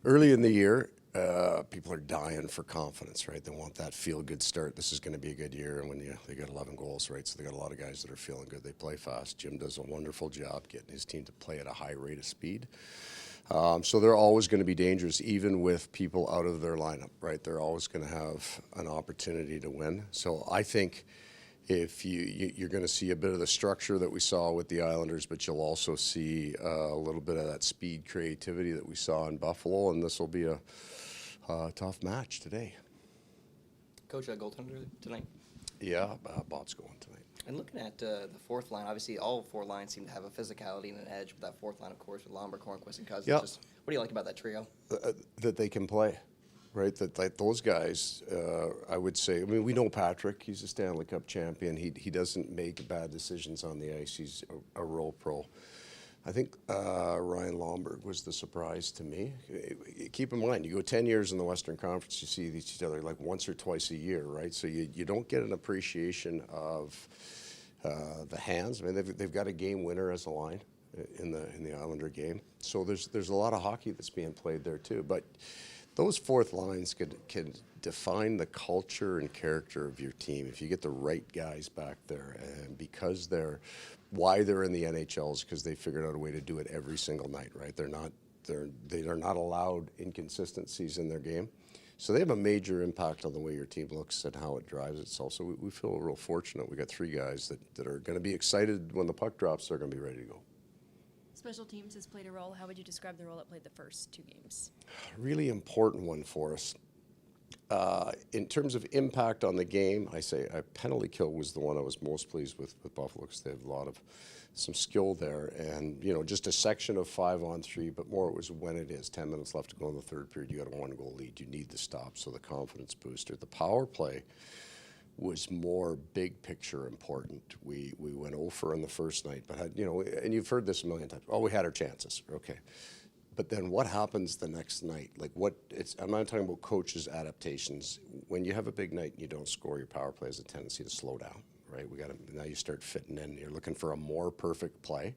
Early in the year, people are dying for confidence, right? They want that feel-good start. This is going to be a good year, and when they got 11 goals, right? So they got a lot of guys that are feeling good. They play fast. Jim does a wonderful job getting his team to play at a high rate of speed. So they're always going to be dangerous, even with people out of their lineup, right? They're always going to have an opportunity to win. So I think if you're going to see a bit of the structure that we saw with the Islanders, but you'll also see a little bit of that speed creativity that we saw in Buffalo, and this will be a tough match today. Coach, goaltender tonight? Yeah, Bot's going tonight. And looking at the fourth line, obviously all four lines seem to have a physicality and an edge, but that fourth line, of course, with Lomberg, Hornquist, and Cousins. Yep. Just, what do you like about that trio? That they can play, right? That like those guys, I would say. I mean, we know Patrick. He's a Stanley Cup champion. He doesn't make bad decisions on the ice. He's a real pro. I think Ryan Lomberg was the surprise to me. Keep in mind, you go 10 years in the Western Conference, you see each other like once or twice a year, right? So you don't get an appreciation of the hands. I mean, they've got a game winner as a line in the Islander game. So there's a lot of hockey that's being played there too. But those fourth lines can define the culture and character of your team if you get the right guys back there. And because why they're in the NHL is because they figured out a way to do it every single night, right? They are not allowed inconsistencies in their game. So they have a major impact on the way your team looks and how it drives itself. So we feel real fortunate. We got three guys that are going to be excited when the puck drops. They're going to be ready to go. Special teams has played a role. How would you describe the role it played the first two games? Really important one for us. In terms of impact on the game, I say a penalty kill was the one I was most pleased with Buffalo because they have a lot of some skill there, and just a section of 5-on-3, but more it was when it is 10 minutes left to go in the third period. You got a 1-goal lead. You need the stop, so the confidence booster. The power play was more big picture important. We went 0 in the first night, but had and you've heard this a million times. Oh, we had our chances. Okay. But then what happens the next night? Like I'm not talking about coaches' adaptations. When you have a big night and you don't score, your power play has a tendency to slow down, right? Now you start fitting in. You're looking for a more perfect play.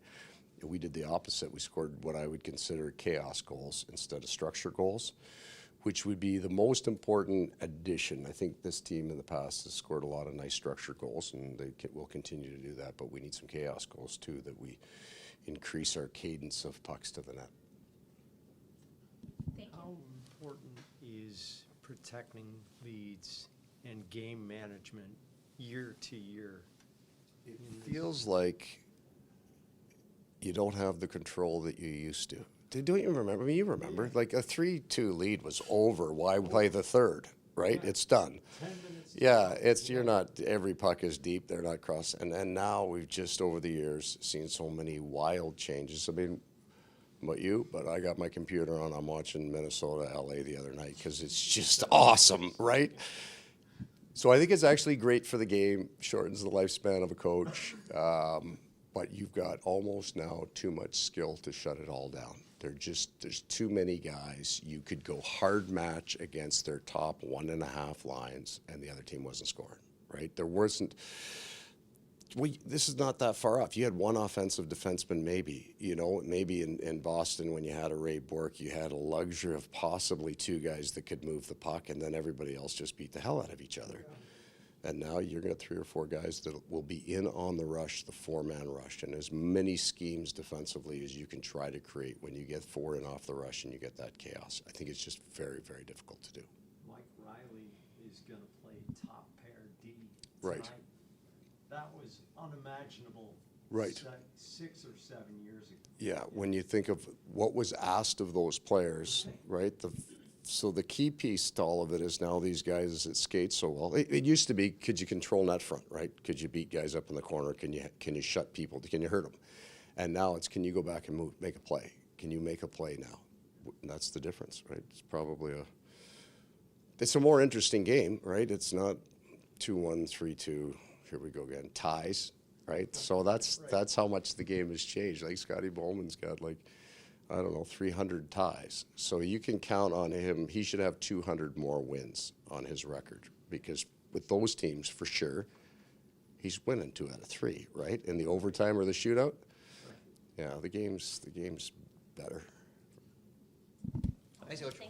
We did the opposite. We scored what I would consider chaos goals instead of structure goals, which would be the most important addition. I think this team in the past has scored a lot of nice structure goals, and they will continue to do that, but we need some chaos goals too, that we increase our cadence of pucks to the net. How important is protecting leads and game management year to year? It feels like you don't have the control that you used to. Don't you remember? I mean, you remember. Like a 3-2 lead was over. Why play the third, right? Yeah. It's done. 10 minutes. Yeah, you're not, every puck is deep. They're not crossing. And now we've just over the years seen so many wild changes. I mean, but I got my computer on. I'm watching Minnesota, LA the other night because it's just awesome, right? So I think it's actually great for the game, shortens the lifespan of a coach, but you've got almost now too much skill to shut it all down. There's too many guys. You could go hard match against their top 1.5 lines, and the other team wasn't scoring, right? There wasn't. This is not that far off. You had one offensive defenseman, maybe. Maybe in Boston when you had a Ray Bourque, you had a luxury of possibly two guys that could move the puck, and then everybody else just beat the hell out of each other. And now you're going to have 3 or 4 guys that will be in on the rush, the 4-man rush, and as many schemes defensively as you can try to create when you get 4 in off the rush and you get that chaos. I think it's just very, very difficult to do. Mike Riley is going to play top pair D tonight. Right. That was unimaginable. Right. 6 or 7 years ago. Yeah, when you think of what was asked of those players, right? So the key piece to all of it is now these guys that skate so well. It used to be, could you control net front, right? Could you beat guys up in the corner? Can you shut people? Can you hurt them? And now it's, can you go back and make a play? Can you make a play now? And that's the difference, right? It's probably it's a more interesting game, right? It's not 2-1, 3-2. Here we go again. Ties, right? So that's how much the game has changed. Like Scotty Bowman's got 300 ties. So you can count on him. He should have 200 more wins on his record because with those teams, for sure, he's winning 2 out of 3, right? In the overtime or the shootout. Yeah, the game's better. Thanks, Coach.